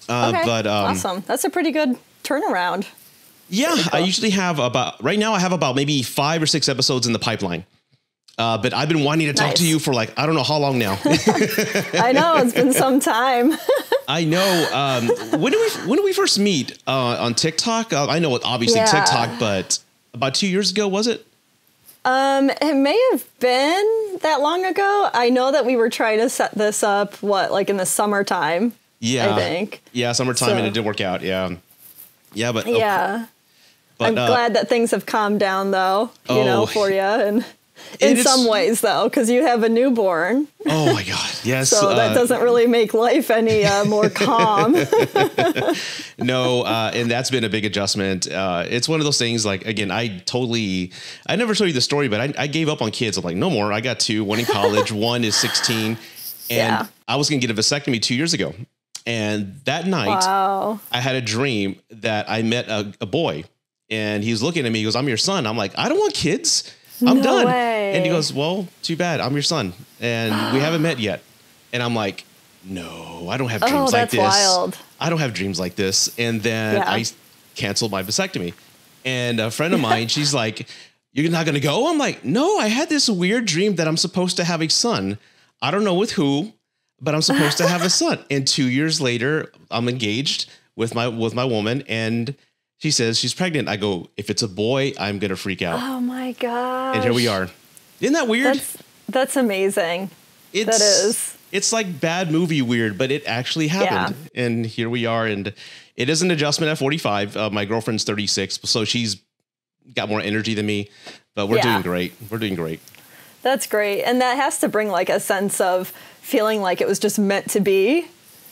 Okay. But awesome. That's a pretty good turnaround. Yeah, Cool. I usually have right now I have about maybe 5 or 6 episodes in the pipipeline. But I've been wanting to talk to you for like, I don't know how long now. I know, it's been some time. I know. When did we first meet on TikTok? I know obviously TikTok, but about 2 years ago, was it? It may have been that long ago. I know that we were trying to set this up, like in the summertime? Yeah. I think. Yeah, summertime, and it didn't work out. Yeah. Yeah, but yeah. But, I'm glad that things have calmed down, though, you know, for you. And in some ways, though, because you have a newborn. Oh, my God. Yes. So that doesn't really make life any more calm. No, and that's been a big adjustment. It's one of those things like, again, I never told you the story, but I gave up on kids. I'm like, no more. I got 2, one in college, one is 16. And I was going to get a vasectomy 2 years ago. And that night, I had a dream that I met a boy. And he was looking at me. He goes, I'm your son. I'm like, I don't want kids. I'm done. Way. And he goes, well, too bad. I'm your son. And we haven't met yet. And I'm like, no, I don't have dreams like this. Wild. I don't have dreams like this. And then I canceled my vasectomy. And a friend of mine, she's like, you're not going to go? I'm like, no, I had this weird dream that I'm supposed to have a son. I don't know with who, but I'm supposed to have a son. And 2 years later, I'm engaged with my woman, and she says she's pregnant. I go, if it's a boy, I'm going to freak out. Oh my gosh. And here we are. Isn't that weird? That's amazing. That is. It's like bad movie weird, but it actually happened. Yeah. And here we are. And it is an adjustment at 45. My girlfriend's 36, so she's got more energy than me, but we're doing great. We're doing great. That's great. And that has to bring like a sense of feeling like it was just meant to be.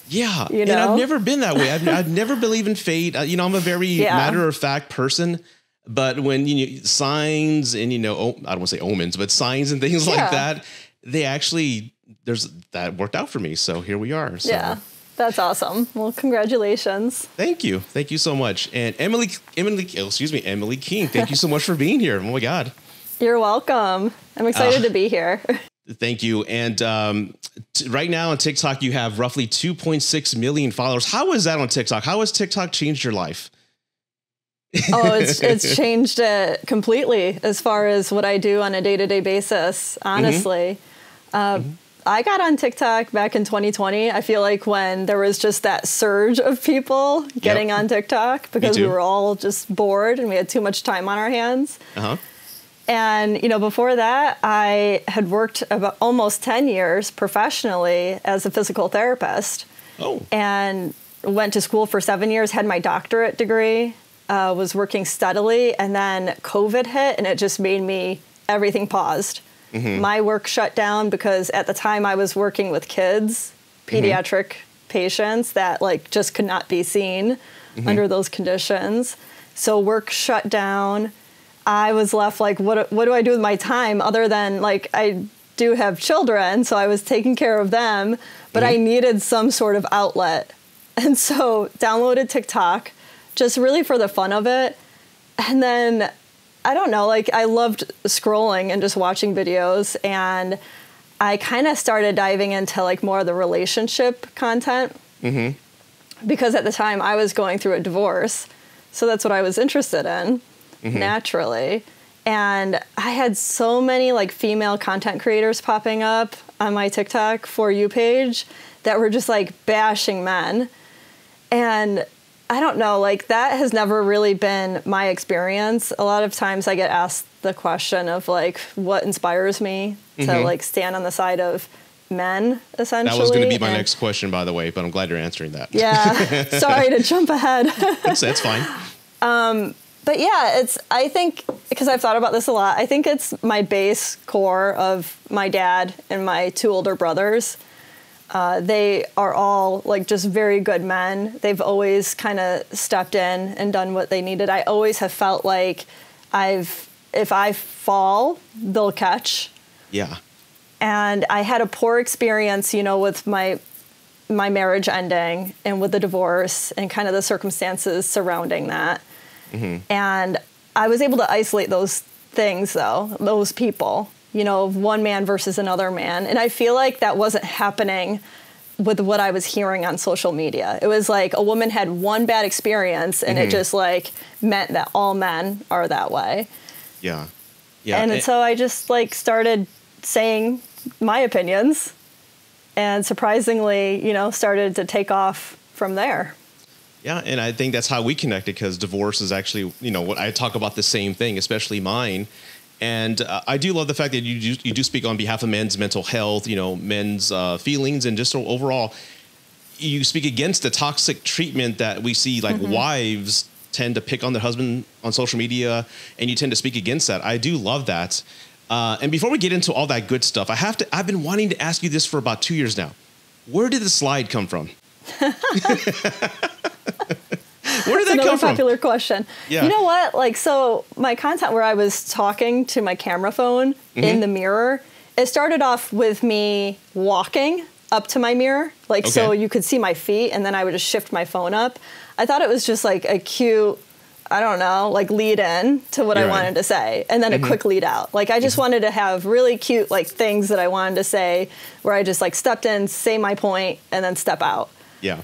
Yeah. You know? And I've never been that way. I've never believed in fate. You know, I'm a very matter of fact person, but when signs and, I don't want to say omens, but signs and things like that, they actually, that worked out for me. So here we are. So. Yeah. That's awesome. Well, congratulations. Thank you. Thank you so much. And Emily King, thank you so much for being here. Oh my God. You're welcome. I'm excited to be here. Thank you. And right now on TikTok, you have roughly 2.6 million followers. How is that on TikTok? How has TikTok changed your life? It's changed it completely as far as what I do on a day-to-day basis, honestly. I got on TikTok back in 2020. I feel like when there was just that surge of people getting on TikTok because we were all just bored and we had too much time on our hands. And, before that, I had worked about almost 10 years professionally as a physical therapist. And went to school for 7 years, had my doctorate degree, was working steadily. And then COVID hit and it just made everything paused. My work shut down because at the time I was working with kids, pediatric patients that just could not be seen under those conditions. So work shut down. I was left what do I do with my time other than I do have children, so I was taking care of them, but I needed some sort of outlet. And so downloaded TikTok just really for the fun of it. And then I don't know, I loved scrolling and just watching videos, and I kind of started diving into more of the relationship content because at the time I was going through a divorce. So that's what I was interested in. Naturally. And I had so many female content creators popping up on my TikTok For You page that were just bashing men. And I don't know, that has never really been my experience. A lot of times I get asked the question of what inspires me to stand on the side of men, essentially. That was going to be my next question, by the way, but I'm glad you're answering that. Yeah. Sorry to jump ahead. That's fine. But yeah, I think, because I've thought about this a lot, I think it's my base core of my dad and my 2 older brothers. They are all just very good men. They've always kind of stepped in and done what they needed. I always have felt like if I fall, they'll catch. Yeah. And I had a poor experience, with my marriage ending and with the divorce and kind of the circumstances surrounding that. And I was able to isolate those things, though, those people, one man versus another man. And I feel like that wasn't happening with what I was hearing on social media. It was like a woman had one bad experience and it just like meant that all men are that way. Yeah. Yeah. And so I just like started saying my opinions and surprisingly, started to take off from there. Yeah. And I think that's how we connected, because divorce is actually, what I talk about the same thing, especially mine. And I do love the fact that you do speak on behalf of men's mental health, men's feelings, and just overall, you speak against the toxic treatment that we see, like wives tend to pick on their husband on social media, and you tend to speak against that. I do love that. And before we get into all that good stuff, I've been wanting to ask you this for about 2 years now. Where did the slide come from? Where did that come from? Another popular question. Yeah. You know what? So my content where I was talking to my camera phone in the mirror, it started off with me walking up to my mirror. So you could see my feet, and then I would just shift my phone up. I thought it was just like a cute, I don't know, like lead in to what I wanted to say, and then a quick lead out. Like I just wanted to have really cute like things that I wanted to say, where I just like stepped in, say my point, and then step out. Yeah.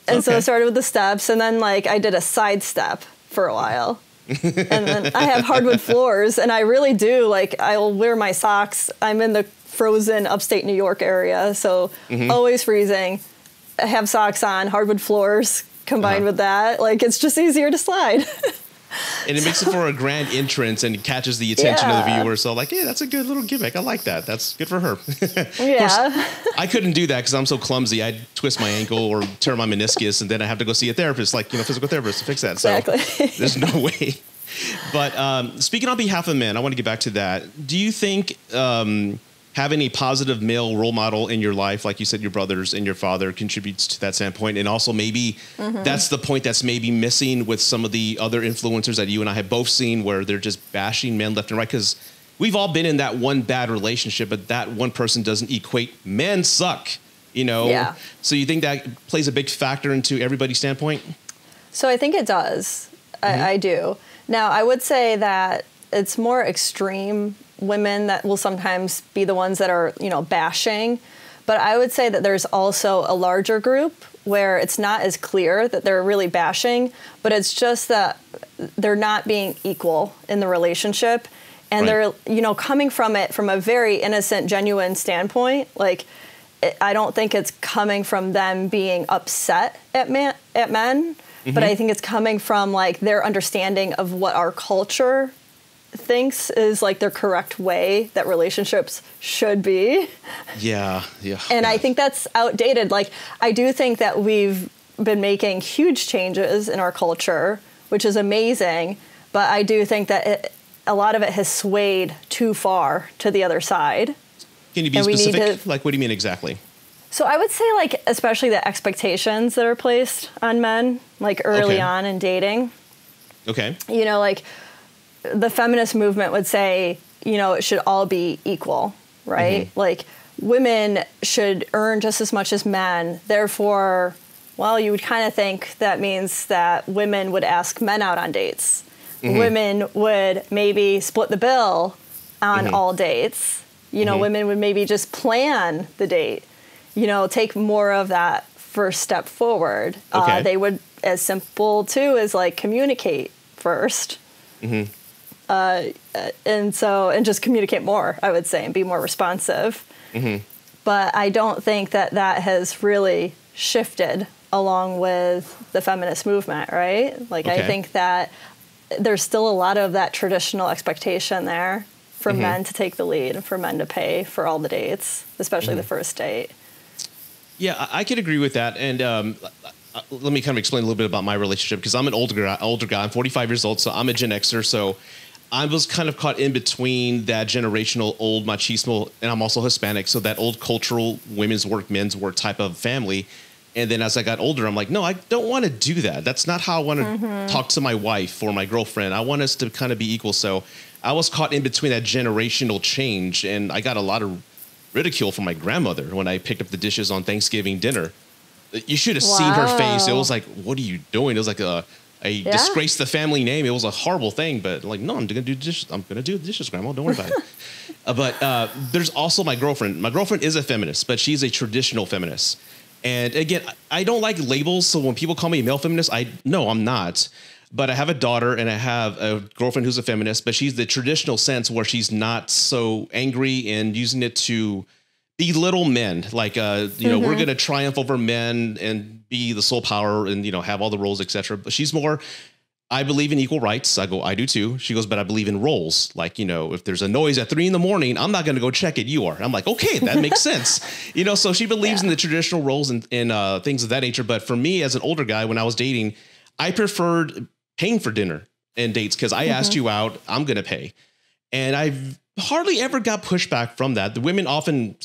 And so I started with the steps, and then like I did a side step for a while. And then I have hardwood floors, and I really do like, I'll wear my socks. I'm in the frozen upstate New York area, so always freezing. I have socks on, hardwood floors combined with that. Like it's just easier to slide. And it makes it for a grand entrance and catches the attention of the viewer. So like, hey, that's a good little gimmick. I like that. That's good for her. Yeah. Of course, I couldn't do that because I'm so clumsy. I'd twist my ankle or tear my meniscus, and then I have to go see a therapist, like, physical therapist to fix that. Exactly. So there's no way. But speaking on behalf of men, I want to get back to that. Do you think having a positive male role model in your life, like you said, your brothers and your father, contributes to that standpoint? And also maybe that's the point that's maybe missing with some of the other influencers that you and I have both seen, where they're just bashing men left and right, because we've all been in that one bad relationship, but that one person doesn't equate men suck, Yeah. So you think that plays a big factor into everybody's standpoint? So I think it does. I do. Now, I would say that it's more extreme women that will sometimes be the ones that are, bashing. But I would say that there's also a larger group where it's not as clear that they're really bashing, but it's just that they're not being equal in the relationship. And they're, coming from it from a very innocent, genuine standpoint. Like, I don't think it's coming from them being upset at men, but I think it's coming from like their understanding of what our culture thinks is like their correct way that relationships should be. Yeah. And I think that's outdated. Like, I do think that we've been making huge changes in our culture, which is amazing. But I do think that a lot of it has swayed too far to the other side. Can you be specific? Like, what do you mean exactly? So I would say, like, especially the expectations that are placed on men, like early on in dating. Okay. Like, the feminist movement would say, it should all be equal, right? Like, women should earn just as much as men. Therefore, well, you would kind of think that means that women would ask men out on dates. Women would maybe split the bill on all dates. Women would maybe just plan the date, take more of that first step forward. They would, as simple too as like communicate first. And just communicate more, I would say, and be more responsive. But I don't think that has really shifted along with the feminist movement, right? Like, I think that there's still a lot of that traditional expectation there for men to take the lead and for men to pay for all the dates, especially the first date. Yeah, I could agree with that. And let me kind of explain a little bit about my relationship, because I'm an older guy. I'm 45 years old, so I'm a Gen Xer. So I was kind of caught in between that generational old machismo, and I'm also Hispanic, so that old cultural women's work, men's work type of family. And then as I got older, I'm like, no, I don't want to do that. That's not how I want to talk to my wife or my girlfriend. I want us to kind of be equal. So I was caught in between that generational change, and I got a lot of ridicule from my grandmother when I picked up the dishes on Thanksgiving dinner. You should have seen her face. It was like, what are you doing? It was like a disgrace the family name. It was a horrible thing, but like, no, I'm going to do dishes. I'm going to do the dishes, Grandma. Don't worry about it. But there's also my girlfriend. My girlfriend is a feminist, but she's a traditional feminist. And again, I don't like labels. So when people call me a male feminist, no, I'm not. But I have a daughter and I have a girlfriend who's a feminist, but she's the traditional sense where she's not so angry and using it to belittle men. Like, we're going to triumph over men and be the sole power and, have all the roles, etc. But she's more, I believe in equal rights. I go, I do too. She goes, but I believe in roles. Like, if there's a noise at 3 a.m, I'm not going to go check it. You are. I'm like, okay, that makes sense. So she believes in the traditional roles and things of that nature. But for me, as an older guy, when I was dating, I preferred paying for dinner and dates because I asked you out, I'm going to pay. And I've hardly ever got pushback from that. The women often,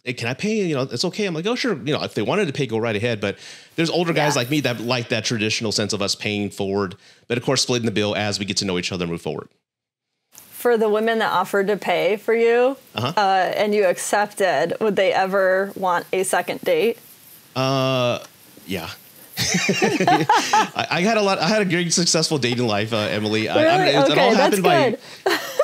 hey, can I pay? It's okay. I'm like, oh, sure. If they wanted to pay, go right ahead. But there's older guys like me that like that traditional sense of us paying forward, but of course, splitting the bill as we get to know each other and move forward. For the women that offered to pay for you and you accepted, would they ever want a second date? Yeah. I had a great successful dating life, Emily. Really? It all happened good.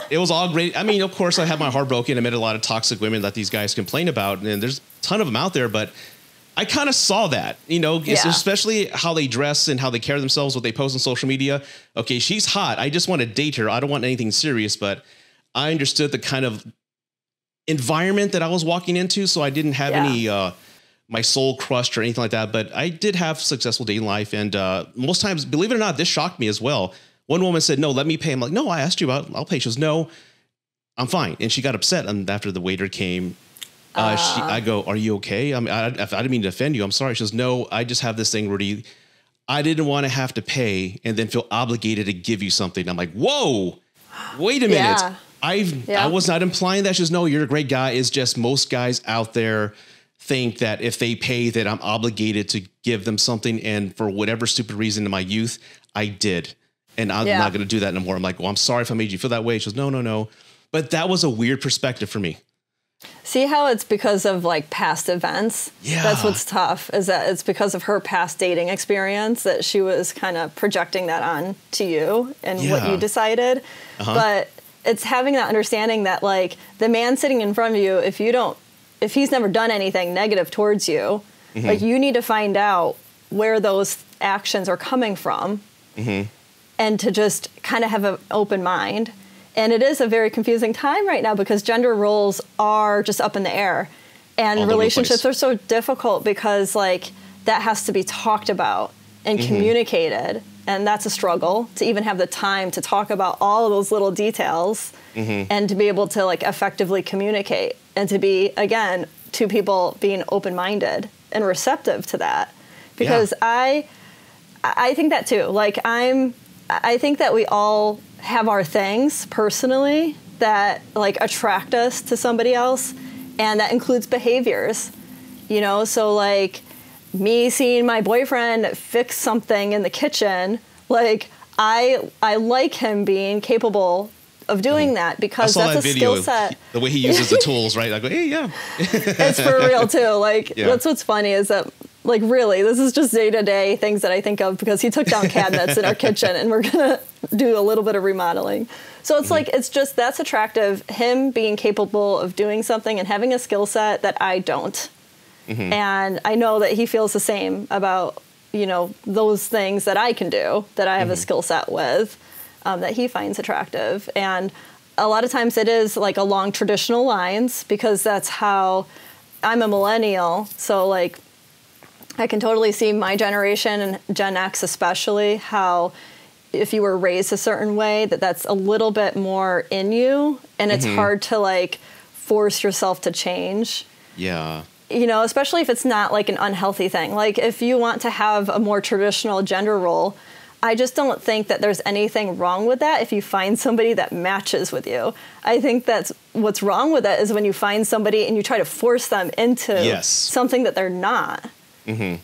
It was all great. I mean, of course, I had my heart broken. I met a lot of toxic women that these guys complain about, and there's a ton of them out there. But I kind of saw that, especially how they dress and how they carry themselves, what they post on social media. Okay, she's hot. I just want to date her. I don't want anything serious. But I understood the kind of environment that I was walking into, so I didn't have any my soul crushed or anything like that. But I did have successful dating life, and most times, believe it or not, this shocked me as well. One woman said, no, let me pay. I'm like, no, I asked you out. I'll pay. She goes, no, I'm fine. And she got upset. And after the waiter came, I go, are you okay? I mean, I didn't mean to offend you. I'm sorry. She goes, no, I just have this thing, Rudy. I didn't want to have to pay and then feel obligated to give you something. I'm like, whoa, wait a minute. I was not implying that. She goes, no, you're a great guy. It's just most guys out there think that if they pay that I'm obligated to give them something. And for whatever stupid reason in my youth, I did. And I'm not going to do that anymore. I'm like, well, I'm sorry if I made you feel that way. She goes, no. But that was a weird perspective for me. See how it's because of like past events? Yeah. That's what's tough, is that it's because of her past dating experience that she was kind of projecting that on to you and what you decided. But it's having that understanding that like the man sitting in front of you, if he's never done anything negative towards you, like you need to find out where those actions are coming from. And to just kind of have an open mind. And it is a very confusing time right now because gender roles are just up in the air. And relationships are so difficult because like that has to be talked about and communicated. And that's a struggle to even have the time to talk about all of those little details and to be able to like effectively communicate and to be, again, two people being open-minded and receptive to that. Because I think that too. Like I think that we all have our things personally that like attract us to somebody else, and that includes behaviors, so like me seeing my boyfriend fix something in the kitchen, like I like him being capable of doing that because that's a skill set. The way he uses the tools, right? I go, hey, it's for real too. Like that's what's funny is that like really this is just day-to-day things that I think of because he took down cabinets in our kitchen and we're gonna do a little bit of remodeling. So it's like it's just that's attractive, him being capable of doing something and having a skill set that I don't. And I know that he feels the same about those things that I can do that I have a skill set with. That he finds attractive. And a lot of times it is like along traditional lines because that's how I'm a millennial. So like I can totally see my generation and Gen X especially how if you were raised a certain way that's a little bit more in you and it's hard to like force yourself to change. Yeah. Especially if it's not like an unhealthy thing. Like if you want to have a more traditional gender role, I just don't think that there's anything wrong with that if you find somebody that matches with you. I think that's what's wrong with it is when you find somebody and you try to force them into something that they're not. And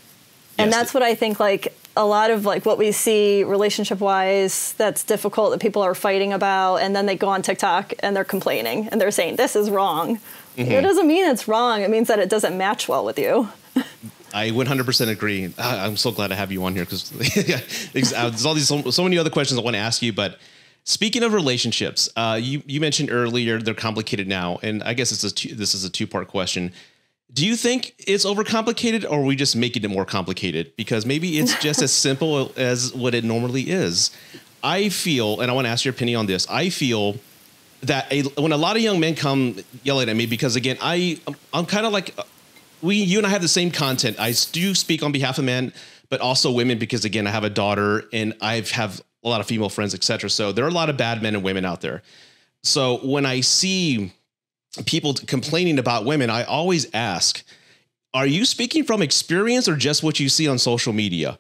that's what I think like a lot of like what we see relationship wise that's difficult that people are fighting about, and then they go on TikTok and they're complaining and they're saying this is wrong. It doesn't mean it's wrong. It means that it doesn't match well with you. I 100% agree. I'm so glad to have you on here because there's all these so many other questions I want to ask you. But speaking of relationships, you mentioned earlier they're complicated now, and I guess this is a two-part question. Do you think it's overcomplicated, or are we just making it more complicated? Because maybe it's just as simple as what it normally is. I feel, and I want to ask your opinion on this, I feel that when a lot of young men come yelling at me, because again, I'm kind of like, you and I have the same content. I do speak on behalf of men, but also women, because again, I have a daughter and I have a lot of female friends, etc. So there are a lot of bad men and women out there. So when I see people complaining about women, I always ask, are you speaking from experience or just what you see on social media?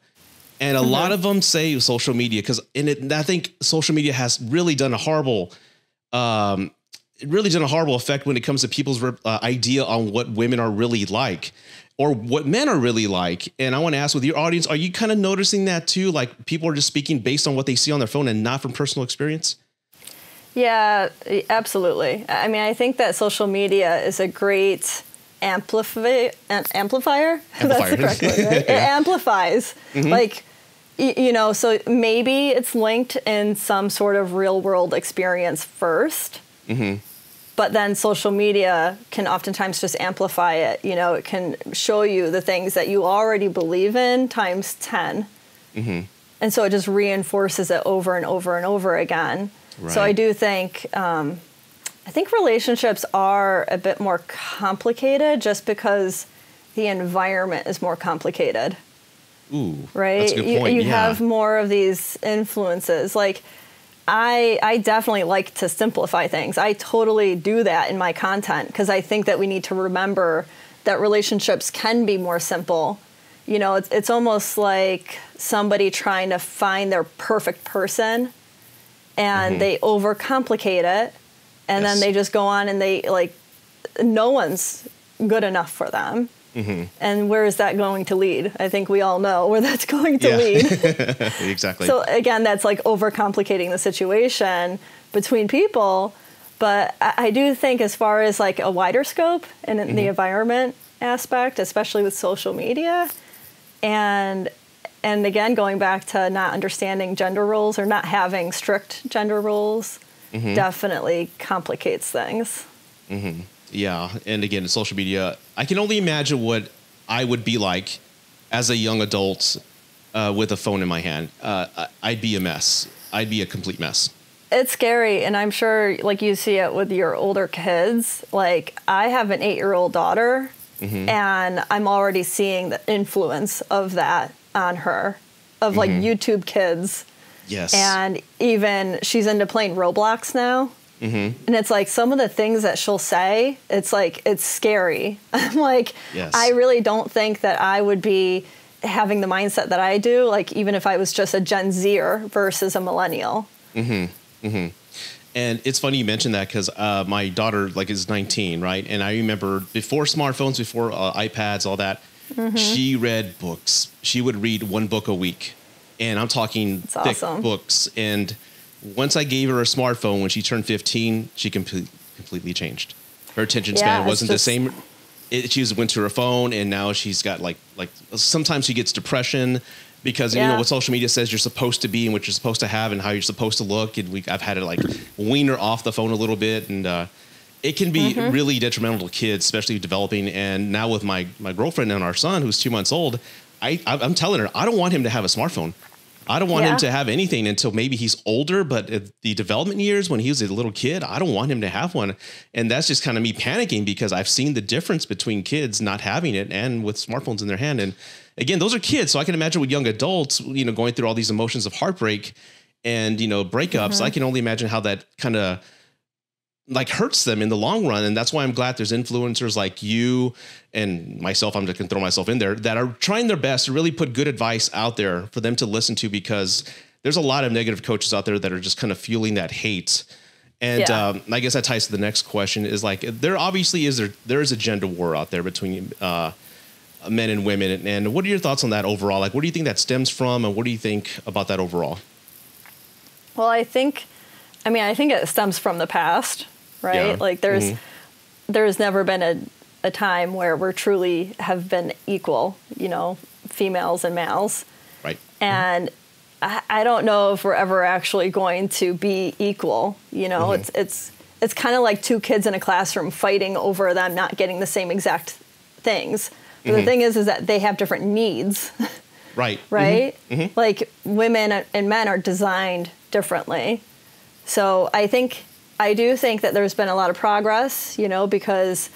And a lot of them say social media, because I think social media has really done a horrible effect when it comes to people's idea on what women are really like or what men are really like. And I want to ask, with your audience, are you kind of noticing that too? Like people are just speaking based on what they see on their phone and not from personal experience? Yeah, absolutely. I mean, I think that social media is a great amplifier. That's the correct word, right? Yeah. It amplifies. Like, so maybe it's linked in some sort of real world experience first. But then social media can oftentimes just amplify it. It can show you the things that you already believe in times 10. And so it just reinforces it over and over and over again. Right. So I do think, I think relationships are a bit more complicated just because the environment is more complicated. Ooh, right? That's a good point. You have more of these influences. Like, I definitely like to simplify things. I totally do that in my content because I think that we need to remember that relationships can be more simple. It's almost like somebody trying to find their perfect person, and they overcomplicate it, and then they just go on and no one's good enough for them. And where is that going to lead? I think we all know where that's going to lead. Exactly. So again, that's like overcomplicating the situation between people. But I do think as far as like a wider scope and in the environment aspect, especially with social media, and again, going back to not understanding gender roles or not having strict gender roles, definitely complicates things. Yeah. And again, social media, I can only imagine what I would be like as a young adult with a phone in my hand. I'd be a mess. I'd be a complete mess. It's scary. And I'm sure like you see it with your older kids. Like I have an 8-year-old daughter and I'm already seeing the influence of that on her, of like YouTube kids. Yes. And even she's into playing Roblox now. And it's like some of the things that she'll say, it's like, it's scary. I'm like, I really don't think that I would be having the mindset that I do, like even if I was just a Gen Zer versus a millennial. And it's funny you mentioned that because my daughter is 19, right? And I remember before smartphones, before iPads, all that, she read books. She would read one book a week. And I'm talking thick books. And once I gave her a smartphone when she turned 15, she completely changed. Her attention span wasn't the same. She went to her phone, and now she's got like sometimes she gets depression because what social media says you're supposed to be and what you're supposed to have and how you're supposed to look. And I've had to wean her off the phone a little bit, and it can be really detrimental to kids, especially developing. And now with my girlfriend and our son, who's 2 months old, I'm telling her I don't want him to have a smartphone. I don't want him to have anything until maybe he's older, but at the development years when he was a little kid, I don't want him to have one. And that's just kind of me panicking because I've seen the difference between kids not having it and with smartphones in their hand. And again, those are kids. So I can imagine with young adults, going through all these emotions of heartbreak and, breakups, I can only imagine how that kind of hurts them in the long run. And that's why I'm glad there's influencers like you and myself, I'm just going to throw myself in there, that are trying their best to really put good advice out there for them to listen to, because there's a lot of negative coaches out there that are just kind of fueling that hate. And I guess that ties to the next question is there obviously there is a gender war out there between men and women. And what are your thoughts on that overall? What do you think that stems from? And what do you think about that overall? Well, I think it stems from the past. Right? Yeah. There's never been a time where we're truly have been equal, females and males. Right. And I don't know if we're ever actually going to be equal. It's kind of like two kids in a classroom fighting over them not getting the same exact things. But the thing is that they have different needs. Right. Right? Like women and men are designed differently. So I do think that there's been a lot of progress, because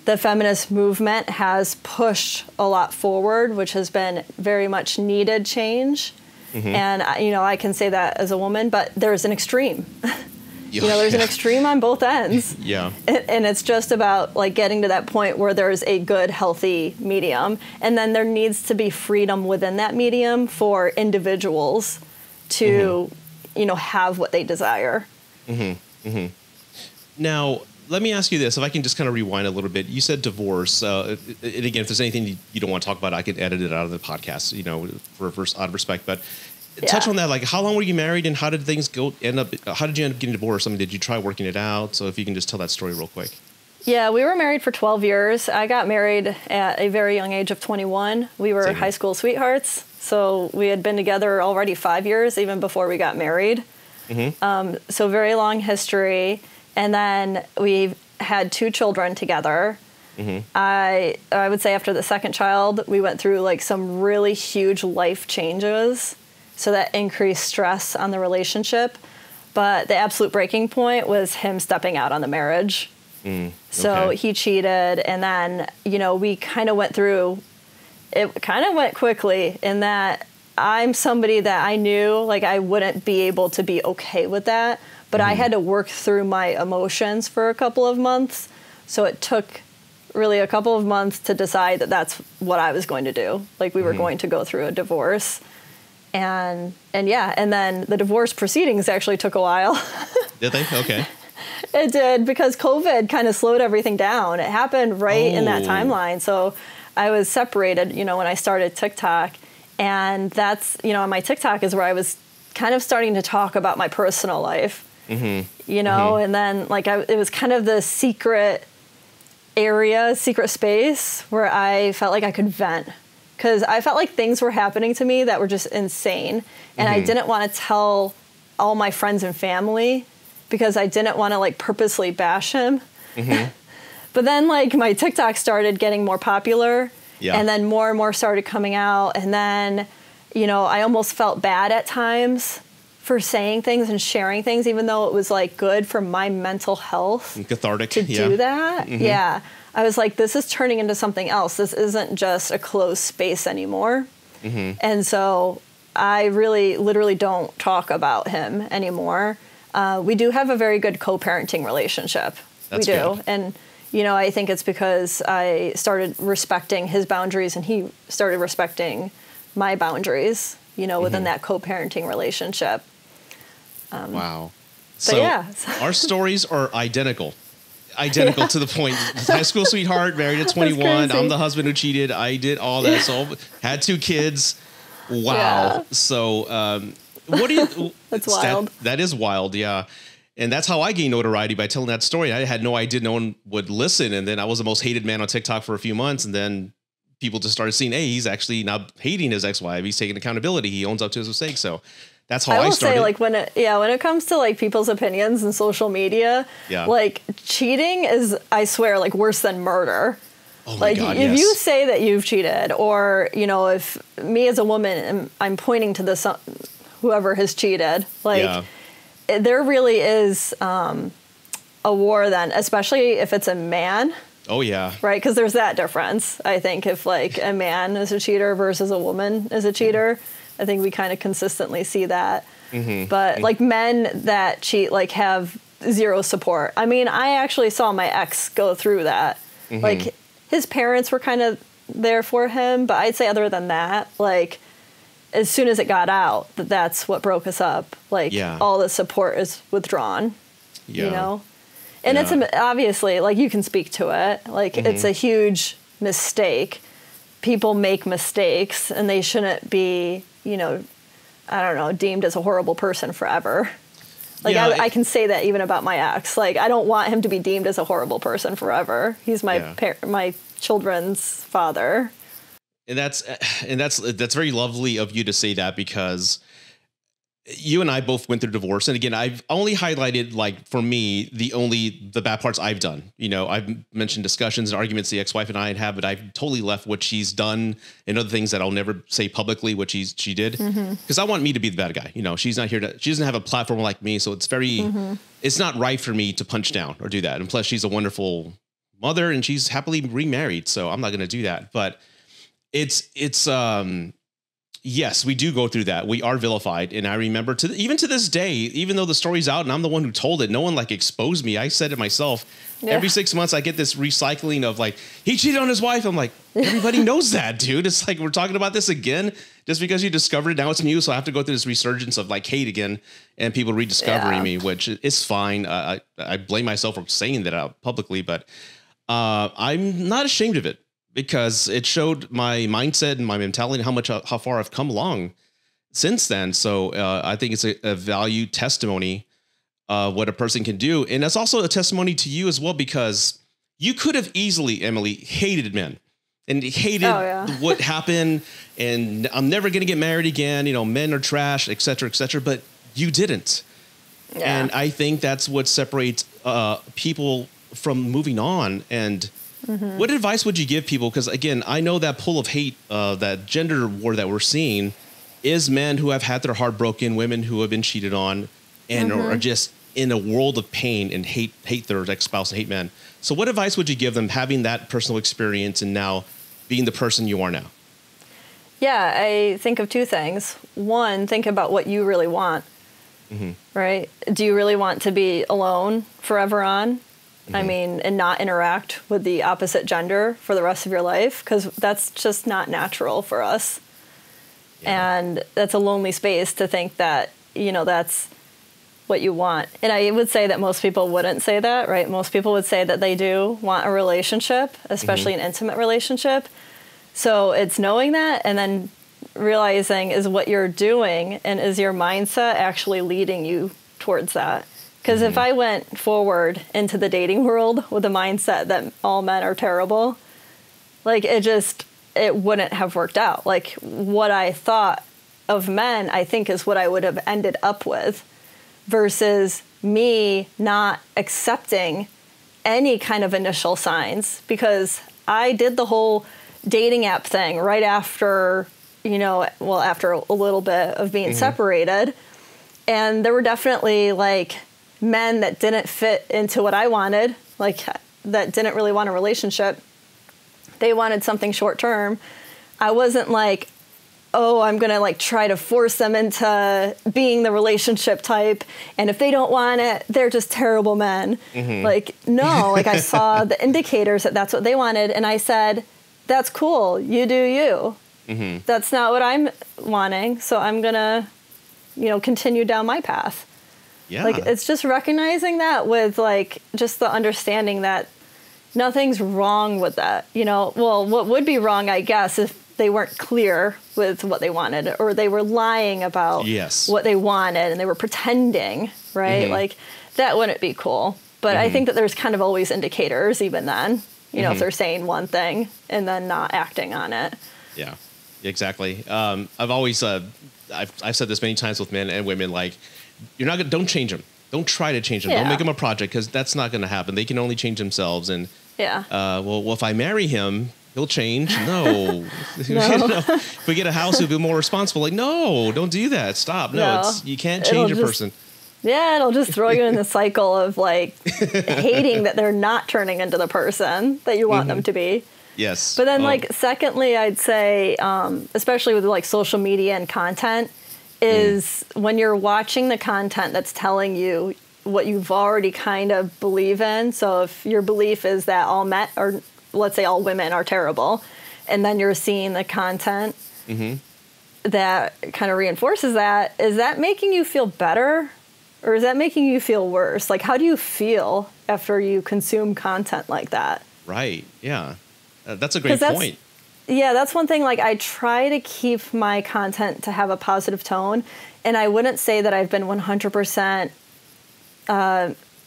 the feminist movement has pushed a lot forward, which has been very much needed change. And, I can say that as a woman, but there's an extreme. There's an extreme on both ends. Yeah. And it's just about like getting to that point where there's a good, healthy medium. And then there needs to be freedom within that medium for individuals to, have what they desire. Now, let me ask you this. If I can just kind of rewind a little bit. You said divorce. And again, if there's anything you don't want to talk about, I can edit it out of the podcast, out of respect. But touch on that. Like, how long were you married and how did things how did you end up getting divorced? I mean, did you try working it out? So if you can just tell that story real quick. Yeah, we were married for 12 years. I got married at a very young age of 21. We were high school sweethearts. So we had been together already 5 years, even before we got married. So very long history. And then we had 2 children together. I would say after the second child, we went through like some really huge life changes. So that increased stress on the relationship. But the absolute breaking point was him stepping out on the marriage. So he cheated. And then, we kind of went through, it kind of went quickly in that I'm somebody that I knew like I wouldn't be able to be okay with that. But I had to work through my emotions for a couple of months. So it took really a couple of months to decide that that's what I was going to do. Like we were going to go through a divorce. And then the divorce proceedings actually took a while. Did they? Okay. It did, because COVID kind of slowed everything down. It happened right in that timeline. So I was separated, when I started TikTok. And that's, on my TikTok is where I was kind of starting to talk about my personal life, and then like it was kind of the secret space where I felt like I could vent. Because I felt like things were happening to me that were just insane. And I didn't want to tell all my friends and family because I didn't want to like purposely bash him. But then like my TikTok started getting more popular. And then more and more started coming out. And then, I almost felt bad at times for saying things and sharing things, even though it was like good for my mental health. Cathartic. To do that. Yeah. I was like, this is turning into something else. This isn't just a closed space anymore. And so I really literally don't talk about him anymore. We do have a very good co-parenting relationship. That's we do. Good. And, I think it's because I started respecting his boundaries and he started respecting my boundaries, within that co-parenting relationship. Wow. So our stories are identical to the point. High school sweetheart, married at 21. I'm the husband who cheated. I did all that. So had 2 kids. Wow. Yeah. So what do you... That's wild. That is wild, yeah. And that's how I gained notoriety, by telling that story. I had no idea no one would listen. And then I was the most hated man on TikTok for a few months. And then people just started seeing, hey, he's actually not hating his ex-wife. He's taking accountability. He owns up to his mistakes. So that's how I started. I will say, like, when it comes to like people's opinions and social media, like cheating is, I swear, like worse than murder. Oh my God, if you say that you've cheated, or, if me as a woman, I'm pointing to this, whoever has cheated, like there really is a war then, especially if it's a man. Oh, yeah. Right? Because there's that difference. I think if like a man is a cheater versus a woman is a cheater, I think we kind of consistently see that. But like men that cheat like have zero support. I mean, I actually saw my ex go through that. Like his parents were kind of there for him, but I'd say other than that, like as soon as it got out that that's what broke us up, like all the support is withdrawn, and it's obviously like you can speak to it. Like it's a huge mistake. People make mistakes and they shouldn't be, I don't know, deemed as a horrible person forever. Like I can say that even about my ex. Like I don't want him to be deemed as a horrible person forever. He's my my children's father. And that's very lovely of you to say that, because you and I both went through divorce. And again, I've only highlighted, like, for me, the bad parts I've done. You know, I've mentioned discussions and arguments the ex-wife and I have, but I've totally left what she's done and other things that I'll never say publicly what she did. Because I want me to be the bad guy. You know, she's not here she doesn't have a platform like me. So it's it's not right for me to punch down or do that. And plus she's a wonderful mother and she's happily remarried. So I'm not going to do that. But yes, we do go through that. We are vilified. And I remember even to this day, even though the story's out and I'm the one who told it, no one like exposed me. I said it myself. Yeah. Every 6 months I get this recycling of like, he cheated on his wife. I'm like, everybody knows that, dude. It's like, we're talking about this again just because you discovered it. Now it's new. So I have to go through this resurgence of like hate again and people rediscovering me, which is fine. I blame myself for saying that out publicly, but I'm not ashamed of it. Because it showed my mindset and my mentality and how far I've come along since then. So I think it's a value testimony of what a person can do. And that's also a testimony to you as well, because you could have easily, Emily, hated men and hated what happened. And I'm never going to get married again. You know, men are trash, et cetera, but you didn't. Yeah. And I think that's what separates people from moving on. And what advice would you give people? Because again, I know that pull of hate, that gender war that we're seeing is men who have had their heart broken, women who have been cheated on and are just in a world of pain and hate their ex-spouse and hate men. So what advice would you give them having that personal experience and now being the person you are now? Yeah, I think of two things. One, think about what you really want, right? Do you really want to be alone forever on? I mean, and not interact with the opposite gender for the rest of your life, because that's just not natural for us. Yeah. And that's a lonely space to think that, you know, that's what you want. And I would say that most people wouldn't say that, right? Most people would say that they do want a relationship, especially an intimate relationship. So it's knowing that and then realizing, is what you're doing and is your mindset actually leading you towards that? Because if I went forward into the dating world with the mindset that all men are terrible, like it wouldn't have worked out. Like what I thought of men, I think is what I would have ended up with, versus me not accepting any kind of initial signs, because I did the whole dating app thing right after, after a little bit of being separated. And there were definitely like men that didn't fit into what I wanted, like that didn't really want a relationship. They wanted something short term. I wasn't like, oh, I'm going to like try to force them into being the relationship type. And if they don't want it, they're just terrible men. Like, no, like I saw the indicators that that's what they wanted. And I said, that's cool. You do you. That's not what I'm wanting. So I'm going to, continue down my path. Yeah. Like, it's just recognizing that with like just the understanding that nothing's wrong with that. Well, what would be wrong, I guess, if they weren't clear with what they wanted, or they were lying about what they wanted and they were pretending, right? Like that wouldn't be cool. But I think that there's kind of always indicators even then, if they're saying one thing and then not acting on it. Yeah, exactly. I've always, I've said this many times with men and women, like, don't change them. Don't try to change them. Don't make them a project, because that's not going to happen. They can only change themselves. And well, if I marry him, he'll change. No. If we get a house, he'll be more responsible. Like, no, don't do that. Stop. No. You can't change a person. Yeah, it'll just throw you in the cycle of like hating that they're not turning into the person that you want them to be. Yes. But then like, secondly, I'd say, especially with like social media and content, is when you're watching the content that's telling you what you've already kind of believe in. So if your belief is that all men, or let's say all women, are terrible, and then you're seeing the content that kind of reinforces that, is that making you feel better, or is that making you feel worse? Like, how do you feel after you consume content like that? Right. Yeah. That's a great point. Yeah, that's one thing. Like, I try to keep my content to have a positive tone, and I wouldn't say that I've been 100%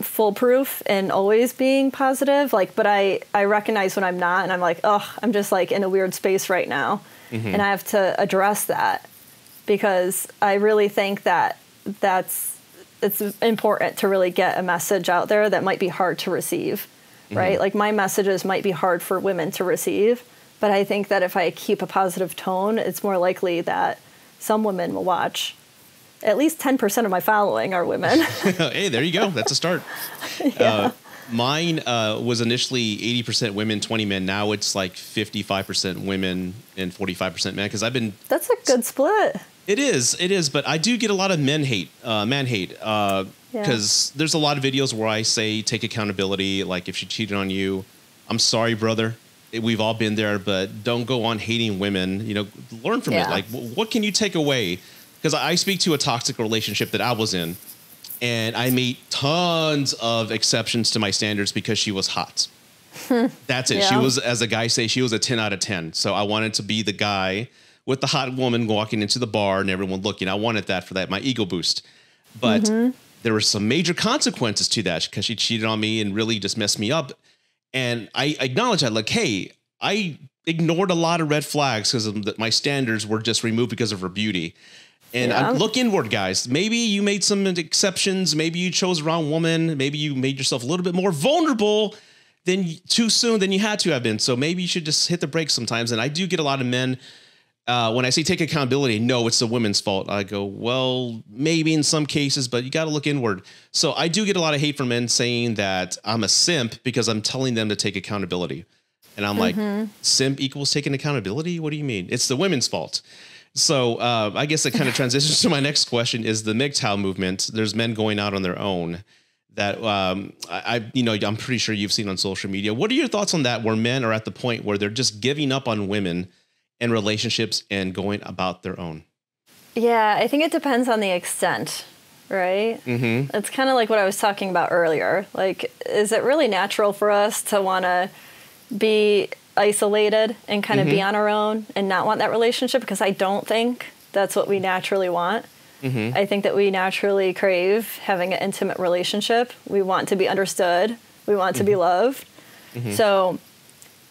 foolproof in always being positive. Like, but I recognize when I'm not, and I'm like, I'm just like in a weird space right now, and I have to address that, because I really think that it's important to really get a message out there that might be hard to receive, right? Like my messages might be hard for women to receive, but I think that if I keep a positive tone, it's more likely that some women will watch. At least 10% of my following are women. Hey, there you go. That's a start. Yeah. Mine was initially 80% women, 20 men. Now it's like 55% women and 45% men. Because That's a good split. It is. But I do get a lot of man hate. Because there's a lot of videos where I say take accountability. Like if she cheated on you, I'm sorry, brother. We've all been there, but don't go on hating women. You know, learn from it. Like, what can you take away? Because I speak to a toxic relationship that I was in, and I made tons of exceptions to my standards because she was hot. That's it. Yeah. She was, as a guy say, she was a 10 out of 10. So I wanted to be the guy with the hot woman walking into the bar and everyone looking. I wanted that for that, my ego boost. But there were some major consequences to that because she cheated on me and really just messed me up. And I acknowledge that, like, hey, I ignored a lot of red flags because my standards were just removed because of her beauty. And I look inward, guys. Maybe you made some exceptions. Maybe you chose the wrong woman. Maybe you made yourself a little bit more vulnerable too soon than you had to have been. So maybe you should just hit the brakes sometimes. And I do get a lot of men, when I say take accountability, no, it's the women's fault. I go, well, maybe in some cases, but you got to look inward. So I do get a lot of hate from men saying that I'm a simp because I'm telling them to take accountability. And I'm like, simp equals taking accountability? What do you mean? It's the women's fault. So I guess it kind of transitions to my next question is the MGTOW movement. There's men going out on their own that I'm pretty sure you've seen on social media. What are your thoughts on that, where men are at the point where they're just giving up on women and relationships and going about their own? Yeah, I think it depends on the extent, right? It's kind of like what I was talking about earlier. Like, is it really natural for us to want to be isolated and kind of be on our own and not want that relationship? Because I don't think that's what we naturally want. I think that we naturally crave having an intimate relationship. We want to be understood. We want to be loved. So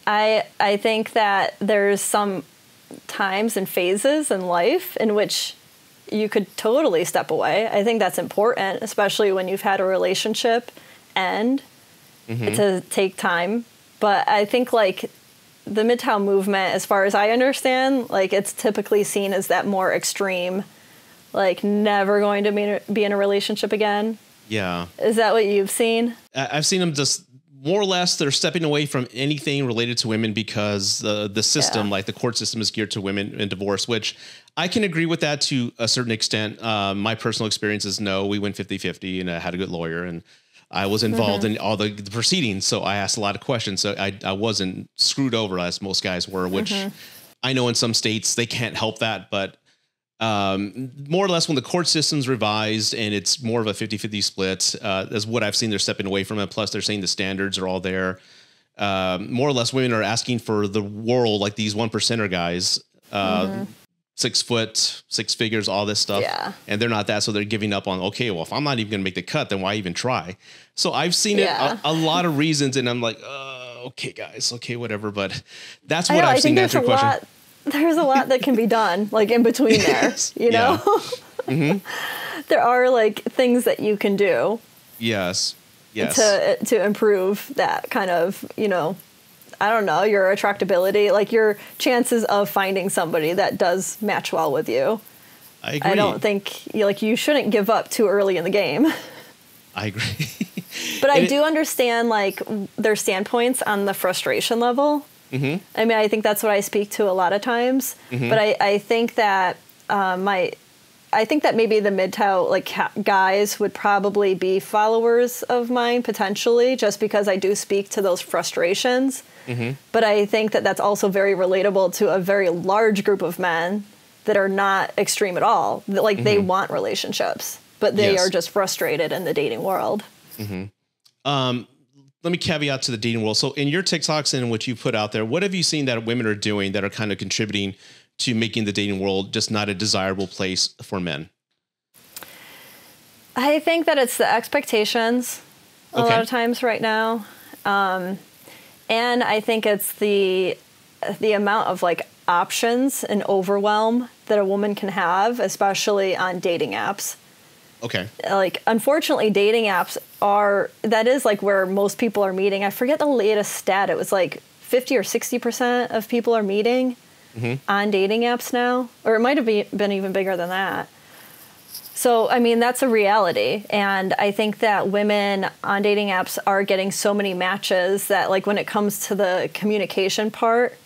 I think that there's some times and phases in life in which you could totally step away. I think that's important, especially when you've had a relationship end, to take time. But I think like the MGTOW movement, as far as I understand, like it's typically seen as that more extreme, like never going to be in a relationship again. Yeah. Is that what you've seen? I've seen them just more or less, they're stepping away from anything related to women because the system, like the court system, is geared to women in divorce, which I can agree with that to a certain extent. My personal experience is no, we went 50-50 and I had a good lawyer and I was involved in all the proceedings. So I asked a lot of questions. So I wasn't screwed over as most guys were, which I know in some states they can't help that. But more or less when the court system's revised and it's more of a 50-50 split, is what I've seen. They're stepping away from it. Plus they're saying the standards are all there. More or less women are asking for the world, like these 1%er guys, 6 foot, 6 figures, all this stuff. Yeah. And they're not that. So they're giving up on, okay, well, if I'm not even going to make the cut, then why even try? So I've seen it a lot of reasons. And I'm like, okay, guys, okay, whatever. But that's what I've seen to answer your question. There's a lot that can be done, like in between there, you know? There are like things that you can do. Yes. To improve that kind of, you know, I don't know, your attractability, like your chances of finding somebody that does match well with you. I agree. I don't think you shouldn't give up too early in the game. I agree. But I do understand like their standpoints on the frustration level. I mean, I think that's what I speak to a lot of times. But I think that I think that maybe the MGTOW like guys would probably be followers of mine potentially, just because I do speak to those frustrations. But I think that that's also very relatable to a very large group of men that are not extreme at all. Like they want relationships, but they are just frustrated in the dating world. Let me caveat to the dating world. So in your TikToks and what you put out there, what have you seen that women are doing that are kind of contributing to making the dating world just not a desirable place for men? I think that it's the expectations a lot of times right now. And I think it's the amount of like options and overwhelm that a woman can have, especially on dating apps. Okay. Like, unfortunately, dating apps that is like where most people are meeting. I forget the latest stat. It was like 50 or 60% of people are meeting on dating apps now, or it might have been even bigger than that. So, I mean, that's a reality. And I think that women on dating apps are getting so many matches that, like, when it comes to the communication part,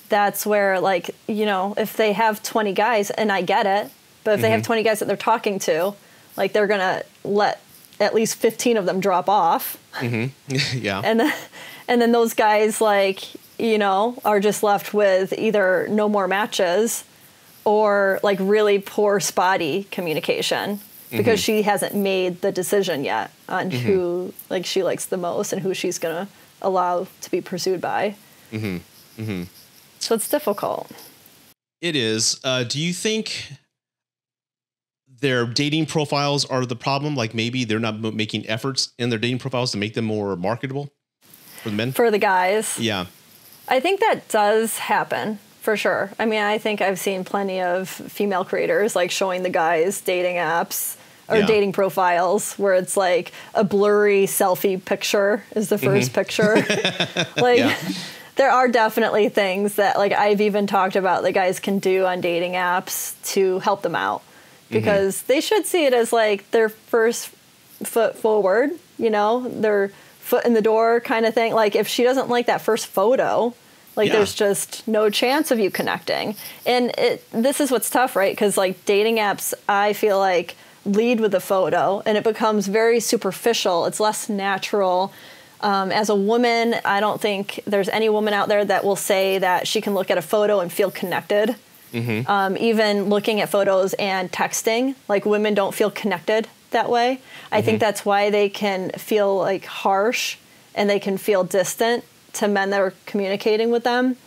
that's where, like, you know, if they have 20 guys, and I get it, but if they have 20 guys that they're talking to, like, they're going to let at least 15 of them drop off. Yeah. And then those guys, like, you know, are just left with either no more matches or, like, really poor, spotty communication because she hasn't made the decision yet on who, like, she likes the most and who she's going to allow to be pursued by. So it's difficult. It is. Do you think their dating profiles are the problem? Like, maybe they're not making efforts in their dating profiles to make them more marketable for the men? For the guys? Yeah. I think that does happen, for sure. I mean, I think I've seen plenty of female creators, like, showing the guys dating apps or dating profiles where it's like a blurry selfie picture is the first picture. Like, there are definitely things that, like, I've even talked about that guys can do on dating apps to help them out. Because they should see it as, like, their first foot forward, you know, their foot in the door kind of thing. Like, if she doesn't like that first photo, like, there's just no chance of you connecting. And this is what's tough, right? Because, like, dating apps, I feel like, lead with a photo, and it becomes very superficial. It's less natural. As a woman, I don't think there's any woman out there that will say that she can look at a photo and feel connected. Even looking at photos and texting, like, women don't feel connected that way. I think that's why they can feel, like, harsh and they can feel distant to men that are communicating with them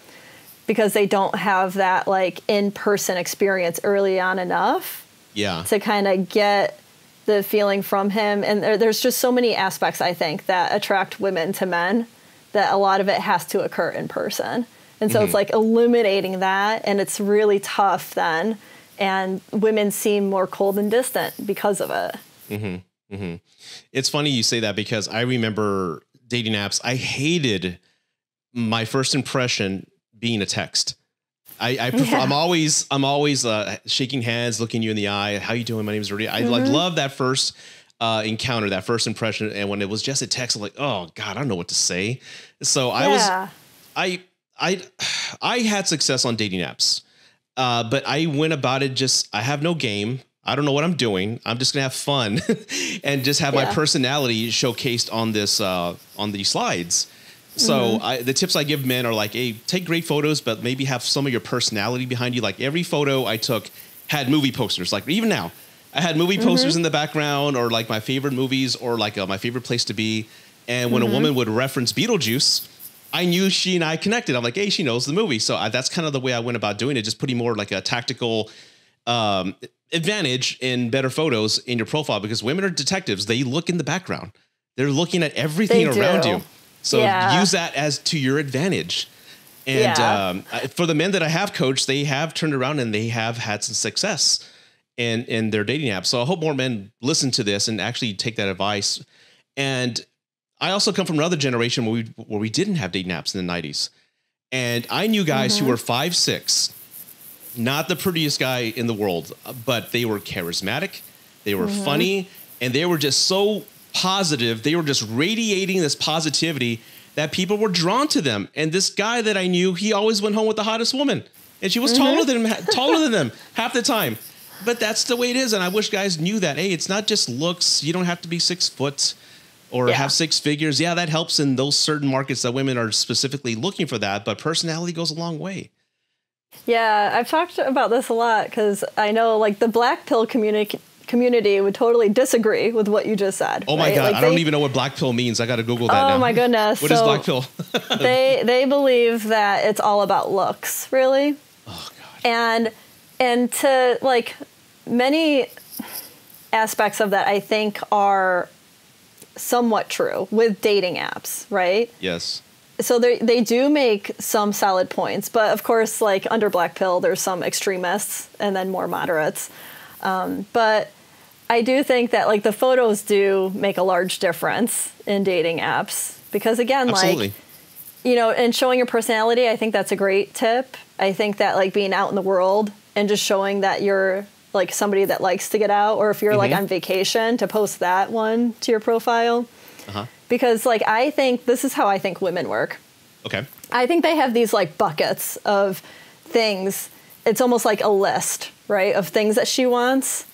because they don't have that, like, in-person experience early on enough to kind of get the feeling from him. And there's just so many aspects, I think, that attract women to men that a lot of it has to occur in person. And so it's like eliminating that, and it's really tough then. And women seem more cold and distant because of it. It's funny you say that because I remember dating apps. I hated my first impression being a text. I prefer, I'm always shaking hands, looking you in the eye. How you doing? My name is Rudy. I love that first encounter, that first impression. And when it was just a text, I'm like, oh God, I don't know what to say. So I had success on dating apps, but I went about it I have no game. I don't know what I'm doing. I'm just gonna have fun and just have my personality showcased on this on these slides. So the tips I give men are like, hey, take great photos, but maybe have some of your personality behind you. Like, every photo I took had movie posters. Like, even now, I had movie posters in the background, or like my favorite movies, or like my favorite place to be. And when a woman would reference Beetlejuice, I knew she and I connected. I'm like, hey, she knows the movie. So that's kind of the way I went about doing it, just putting more like a tactical advantage in better photos in your profile, because women are detectives. They look in the background. They're looking at everything around you. So use that as to your advantage. And for the men that I have coached, they have turned around and they have had some success in their dating apps. So I hope more men listen to this and actually take that advice. And I also come from another generation where we didn't have dating apps in the 90s. And I knew guys who were 5'6", not the prettiest guy in the world, but they were charismatic, they were funny, and they were just so positive. They were just radiating this positivity that people were drawn to them. And this guy that I knew, he always went home with the hottest woman, and she was taller than them half the time. But that's the way it is. And I wish guys knew that. Hey, it's not just looks. You don't have to be 6 foot or have 6 figures. Yeah, that helps in those certain markets that women are specifically looking for that. But personality goes a long way. Yeah, I've talked about this a lot because I know, like, the black pill community would totally disagree with what you just said. Oh my God, like, I don't even know what black pill means. I got to Google that now. Oh my goodness. What is black pill? they believe that it's all about looks, really. Oh God. And to, like, many aspects of that, I think, are somewhat true with dating apps, right? Yes. So they do make some solid points, but of course, like, under black pill, there's some extremists and then more moderates. But I do think that like the photos do make a large difference in dating apps because again, Absolutely. like, you know, and showing your personality, I think that's a great tip. I think that like being out in the world and just showing that you're like somebody that likes to get out, or if you're like on vacation, to post that one to your profile. Because like, I think this is how I think women work. Okay. I think they have these like buckets of things. It's almost like a list, right, of things that she wants.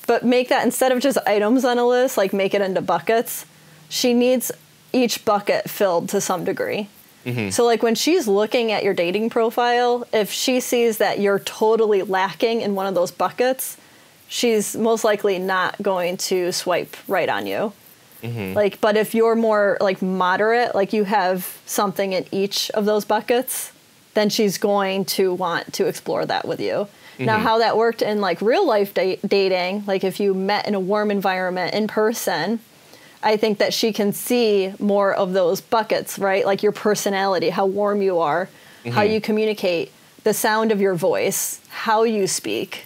But make that, instead of just items on a list, like make it into buckets. She needs each bucket filled to some degree. So like when she's looking at your dating profile, if she sees that you're totally lacking in one of those buckets, she's most likely not going to swipe right on you. Like, but if you're more like moderate, like you have something in each of those buckets, then she's going to want to explore that with you. Now, how that worked in like real life dating, like if you met in a warm environment in person, I think that she can see more of those buckets, right? Like your personality, how warm you are, how you communicate, the sound of your voice, how you speak,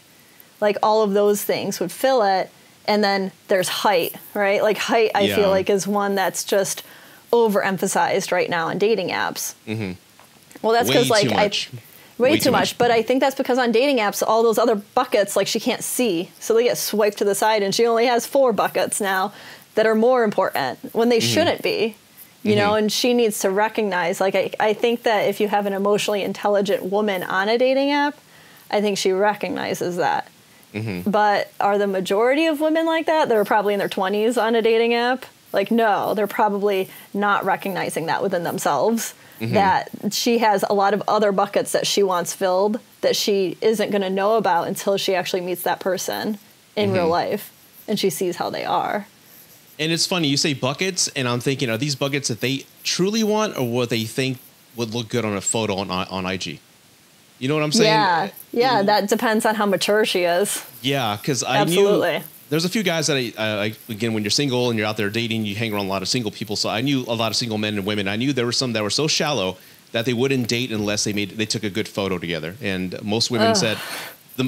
like all of those things would fill it. And then there's height, right? Like height, I feel like is one that's just overemphasized right now on dating apps. Well, that's because like way too much. But I think that's because on dating apps, all those other buckets, like she can't see. So they get swiped to the side and she only has 4 buckets now that are more important when they shouldn't be, you know, and she needs to recognize, like, I think that if you have an emotionally intelligent woman on a dating app, I think she recognizes that. But are the majority of women like that? They're probably in their 20s on a dating app. Like, no, they're probably not recognizing that within themselves. That she has a lot of other buckets that she wants filled that she isn't going to know about until she actually meets that person in real life and she sees how they are. And it's funny, you say buckets, and I'm thinking, are these buckets that they truly want or what they think would look good on a photo on IG? You know what I'm saying? Yeah, that depends on how mature she is. Yeah, because I knew there's a few guys that I again, when you're single and you're out there dating, you hang around a lot of single people. So I knew a lot of single men and women. I knew there were some that were so shallow that they wouldn't date unless they took a good photo together. And most women said,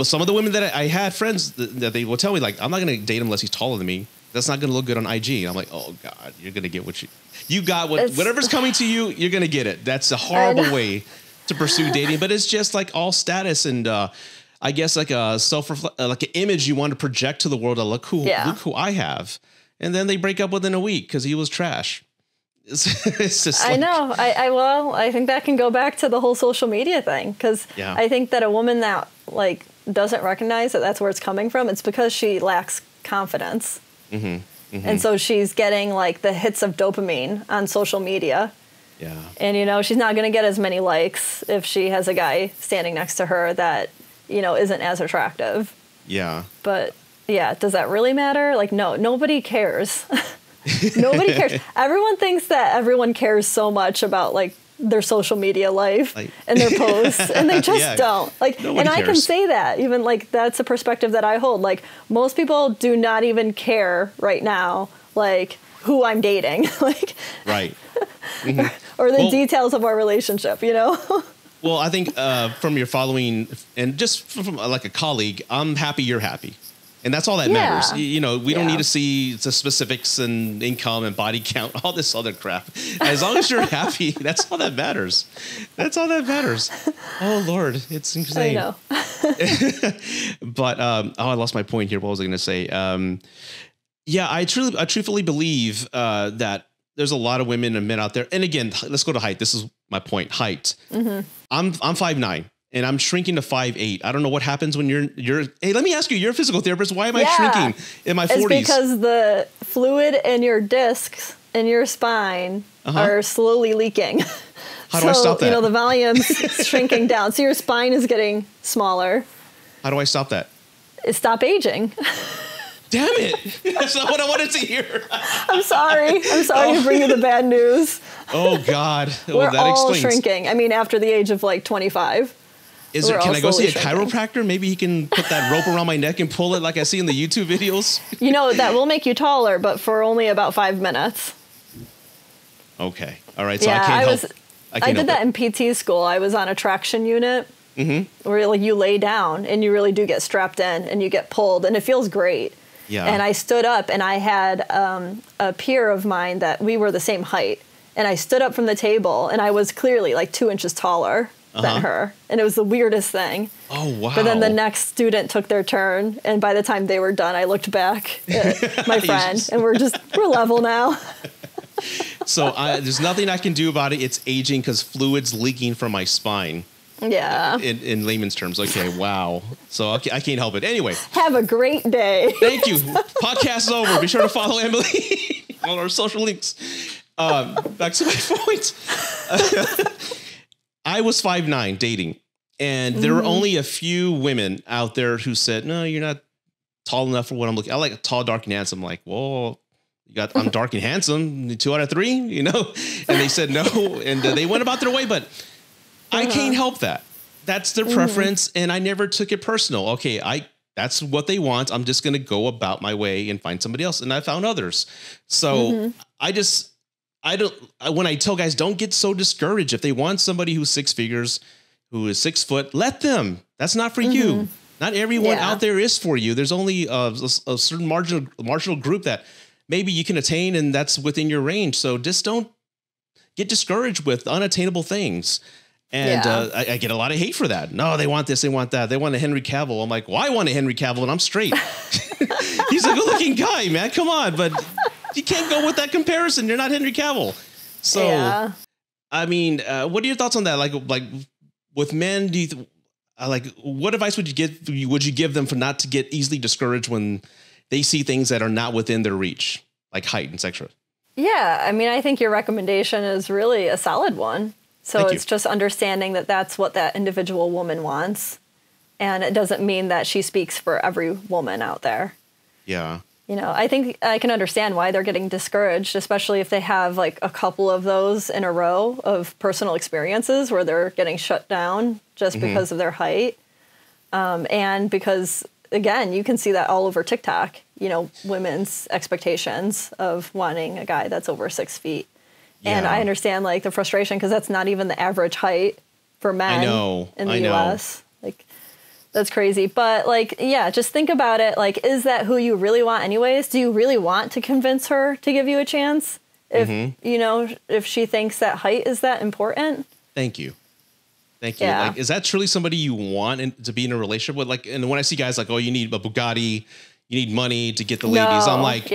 some of the women that I had friends that they will tell me, like, I'm not going to date him unless he's taller than me. That's not going to look good on IG. I'm like, oh God, you're going to get you got whatever's coming to you, you're going to get it. That's a horrible way to pursue dating, but it's just like all status and I guess like a like an image you want to project to the world. Look who I have, and then they break up within a week because he was trash. It's just. I know. I think that can go back to the whole social media thing because I think that a woman that like doesn't recognize that that's where it's coming from, it's because she lacks confidence, and so she's getting like the hits of dopamine on social media. Yeah. And, you know, she's not going to get as many likes if she has a guy standing next to her that, you know, isn't as attractive. Yeah. But, yeah, does that really matter? Like, no, nobody cares. Nobody cares. Everyone thinks that everyone cares so much about, like, their social media life and their posts, and they just don't. Like, and I can say that. Even, like, that's a perspective that I hold. Like, most people do not even care right now, like, who I'm dating. Like, right. Or the details of our relationship, you know? Well, I think from your following and just from like a colleague, I'm happy you're happy. And that's all that matters. You know, we don't need to see the specifics and income and body count, all this other crap. As long as you're happy, that's all that matters. That's all that matters. Oh, Lord, it's insane. I know. But, I lost my point here. What was I going to say? Yeah, I truthfully believe that there's a lot of women and men out there. And again, let's go to height. This is my point. Height. I'm 5'9". And I'm shrinking to 5'8". I don't know what happens when you're. Hey, let me ask you. You're a physical therapist. Why am I shrinking in my 40s? It's because the fluid in your discs in your spine are slowly leaking. How do I stop that? You know, the volume's shrinking down, so your spine is getting smaller. How do I stop that? Stop aging. Damn it! That's not what I wanted to hear. I'm sorry to bring you the bad news. Oh God! We're all shrinking. I mean, after the age of like 25. Can I go see a chiropractor? Maybe he can put that rope around my neck and pull it like I see in the YouTube videos. You know, that will make you taller, but for only about 5 minutes. Okay. All right. So I can't help. I did that in PT school. I was on a traction unit where like you lay down and you really do get strapped in and you get pulled and it feels great. Yeah. And I stood up, and I had a peer of mine that we were the same height. And I stood up from the table, and I was clearly like 2 inches taller than her. And it was the weirdest thing. Oh, wow. But then the next student took their turn. And by the time they were done, I looked back at my friend, and we're level now. So there's nothing I can do about it. It's aging because fluid's leaking from my spine. Yeah. In layman's terms. Okay, wow. So okay, I can't help it. Anyway. Have a great day. Thank you. Podcast is over. Be sure to follow Emily on our social links. Back to my point. I was 5'9", dating, and there were only a few women out there who said, "No, you're not tall enough for what I'm looking." I like tall, dark, and handsome. I'm like, whoa, I'm dark and handsome. 2 out of 3, you know. And they said no, and they went about their way. But I can't help that. That's their preference, and I never took it personal. Okay, that's what they want. I'm just going to go about my way and find somebody else, and I found others. So when I tell guys, don't get so discouraged. If they want somebody who's 6 figures, who is 6 foot, let them. That's not for you. Not everyone out there is for you. There's only a certain marginal group that maybe you can attain, and that's within your range. So just don't get discouraged with unattainable things. And I get a lot of hate for that. No, they want this, they want that. They want a Henry Cavill. I'm like, well, I want a Henry Cavill, and I'm straight. He's a good-looking guy, man. Come on, but you can't go with that comparison. You're not Henry Cavill. So, I mean, what are your thoughts on that? Like with men, what advice would you give them for not to get easily discouraged when they see things that are not within their reach, like height and etc.? Yeah, I mean, I think your recommendation is really a solid one. So it's just understanding that that's what that individual woman wants. And it doesn't mean that she speaks for every woman out there. Yeah. You know, I think I can understand why they're getting discouraged, especially if they have like a couple of those in a row of personal experiences where they're getting shut down just because of their height. And because, again, you can see that all over TikTok, you know, women's expectations of wanting a guy that's over 6 feet. Yeah. And I understand like the frustration because that's not even the average height for men in the US. Like, that's crazy. But like, yeah, just think about it. Like, is that who you really want anyways? Do you really want to convince her to give you a chance? If, you know, if she thinks that height is that important? Thank you. Thank you. Yeah. Like, is that truly somebody you want to be in a relationship with? Like, and when I see guys like, oh, you need a Bugatti, you need money to get the ladies. I'm like,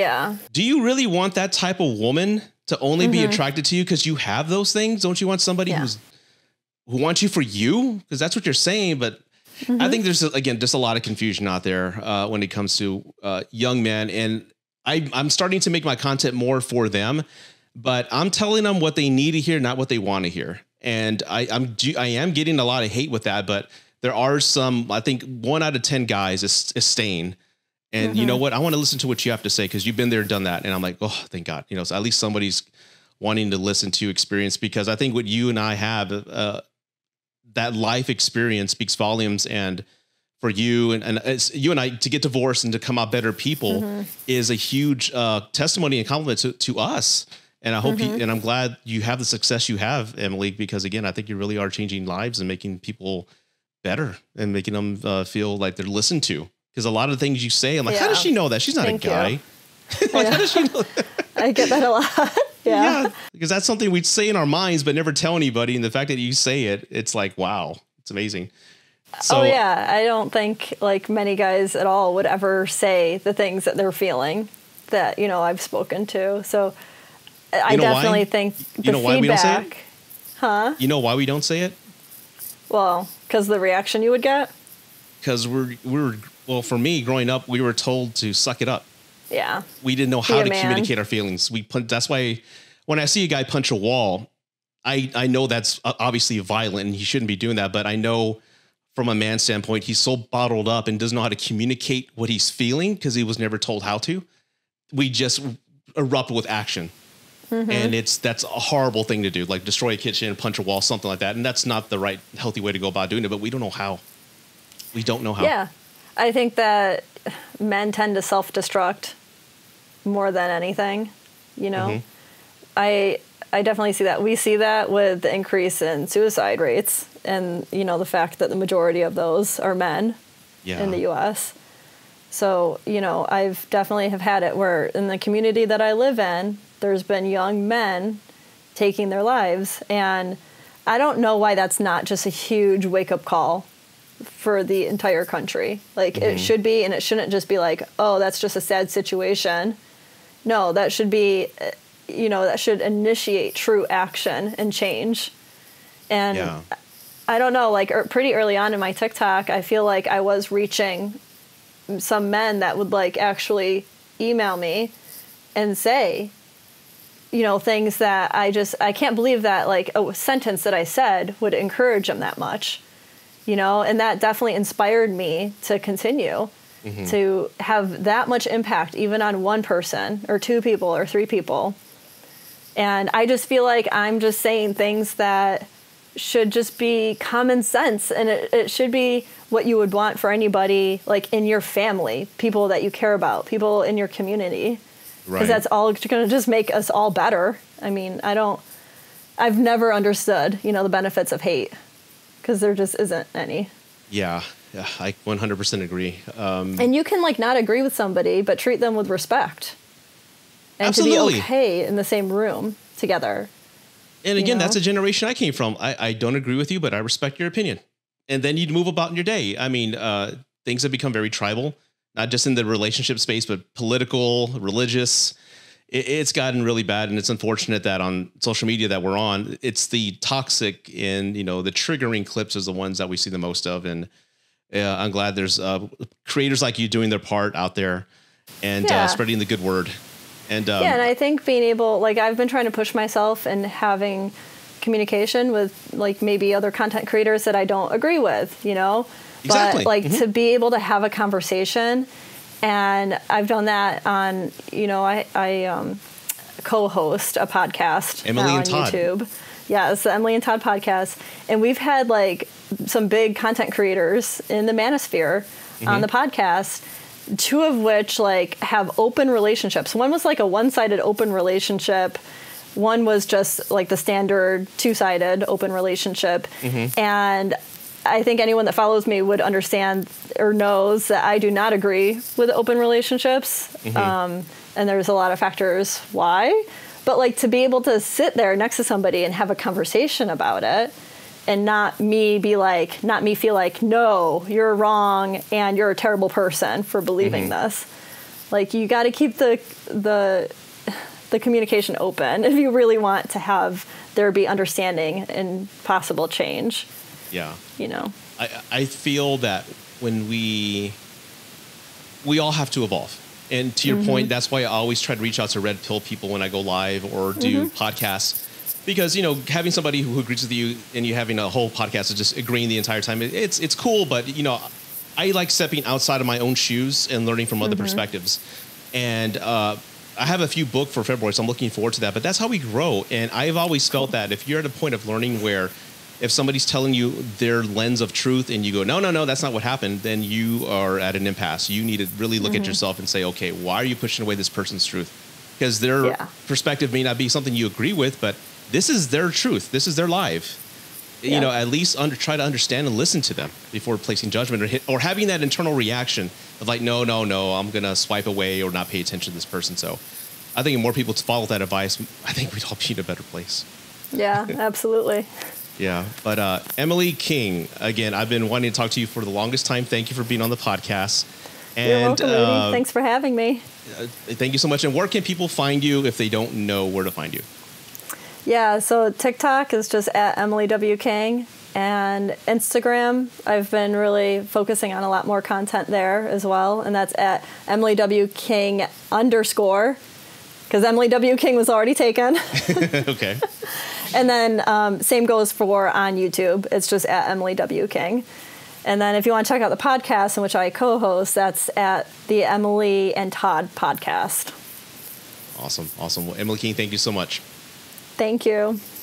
do you really want that type of woman to only be attracted to you because you have those things? Don't you want somebody who wants you for you? Because that's what you're saying. But I think there's, again, just a lot of confusion out there when it comes to young men. And I'm starting to make my content more for them, but I'm telling them what they need to hear, not what they want to hear. And I am getting a lot of hate with that, but there are some, I think 1 out of 10 guys is staying. And you know what? I want to listen to what you have to say because you've been there, done that. And I'm like, oh, thank God. You know, so at least somebody's wanting to listen to experience, because I think what you and I have, that life experience speaks volumes. And for you and it's, you and I to get divorced and to come out better people is a huge testimony and compliment to us. And I hope and I'm glad you have the success you have, Emily, because again, I think you really are changing lives and making people better and making them feel like they're listened to. Because a lot of the things you say, I'm like, how does she know that? She's not a guy. Like, how does she know that? I get that a lot. Yeah. Because that's something we'd say in our minds, but never tell anybody. And the fact that you say it, it's like, wow, it's amazing. So, I don't think like many guys at all would ever say the things that they're feeling that, you know, I've spoken to. So I definitely think the feedback. Why we don't say it? Huh? You know why we don't say it? Well, because the reaction you would get? Because well, for me, growing up, we were told to suck it up. Yeah. We didn't know how to communicate our feelings. That's why when I see a guy punch a wall, I know that's obviously violent and he shouldn't be doing that. But I know from a man's standpoint, he's so bottled up and doesn't know how to communicate what he's feeling because he was never told how to. We just erupt with action. And that's a horrible thing to do, like destroy a kitchen, punch a wall, something like that. And that's not the right, healthy way to go about doing it. But we don't know how. We don't know how. Yeah. I think that men tend to self-destruct more than anything, you know. I definitely see that. We see that with the increase in suicide rates and, you know, the fact that the majority of those are men in the U.S. So, I've definitely have had it where in the community that I live in, there's been young men taking their lives. And I don't know why that's not just a huge wake-up call for the entire country. Like, it should be, and it shouldn't just be like, oh, that's just a sad situation. No, that should be, that should initiate true action and change. And I don't know, like pretty early on in my TikTok, I feel like I was reaching some men that would like actually email me and say, things that I can't believe that like a sentence that I said would encourage them that much, and that definitely inspired me to continue to have that much impact, even on one person or two people or three people. And I just feel like I'm just saying things that should just be common sense, and it should be what you would want for anybody, like in your family, people that you care about, people in your community, because that's all going to just make us all better. I mean, I've never understood, the benefits of hate, because there just isn't any. Yeah, I 100% agree. And you can like not agree with somebody, but treat them with respect, and Absolutely. to be okay in the same room together. And again, that's a generation I came from. I don't agree with you, but I respect your opinion. And then you'd move about in your day. I mean, things have become very tribal, not just in the relationship space, but political, religious. It's gotten really bad. And it's unfortunate that on social media that we're on, it's the toxic and, the triggering clips is the ones that we see the most of. And I'm glad there's creators like you doing their part out there and spreading the good word. And and I think being able, like, I've been trying to push myself and having communication with like maybe other content creators that I don't agree with, Exactly. But like to be able to have a conversation, and I've done that on, I co-host a podcast Emily now and on Todd. YouTube. Yeah, it's the Emily and Todd podcast, and we've had like some big content creators in the manosphere on the podcast. Two of which like have open relationships. One was like a one-sided open relationship. One was just like the standard two-sided open relationship. And I think anyone that follows me would understand or knows that I do not agree with open relationships. And there's a lot of factors why. But like to be able to sit there next to somebody and have a conversation about it, and not me feel like, no, you're wrong and you're a terrible person for believing this. Like, you got to keep the communication open if you really want to have there be understanding and possible change. Yeah. I feel that when we all have to evolve. And to your point, that's why I always try to reach out to red pill people when I go live or do podcasts. Because, having somebody who agrees with you and you having a whole podcast is just agreeing the entire time, it's cool. But, I like stepping outside of my own shoes and learning from other perspectives. And I have a few booked for February, so I'm looking forward to that. But that's how we grow. And I've always felt that if you're at a point of learning where if somebody's telling you their lens of truth and you go, no, that's not what happened, then you are at an impasse. You need to really look at yourself and say, okay, why are you pushing away this person's truth? Because their perspective may not be something you agree with, but this is their truth. This is their life. At least try to understand and listen to them before placing judgment or having that internal reaction of like, no, I'm going to swipe away or not pay attention to this person. So I think if more people follow that advice, I think we'd all be in a better place. Yeah, absolutely. Yeah. But Emily King, again, I've been wanting to talk to you for the longest time. Thank you for being on the podcast. And, you're welcome, Rudy. Thanks for having me. Thank you so much. And where can people find you if they don't know where to find you? Yeah, so TikTok is just at Emily W. King, and Instagram, I've been really focusing on a lot more content there as well, and that's at Emily W. King _ because Emily W. King was already taken. Okay. And then same goes for on YouTube. It's just at Emily W. King. And then if you want to check out the podcast in which I co-host, that's at the Emily and Todd podcast. Awesome. Well, Emily King, thank you so much. Thank you.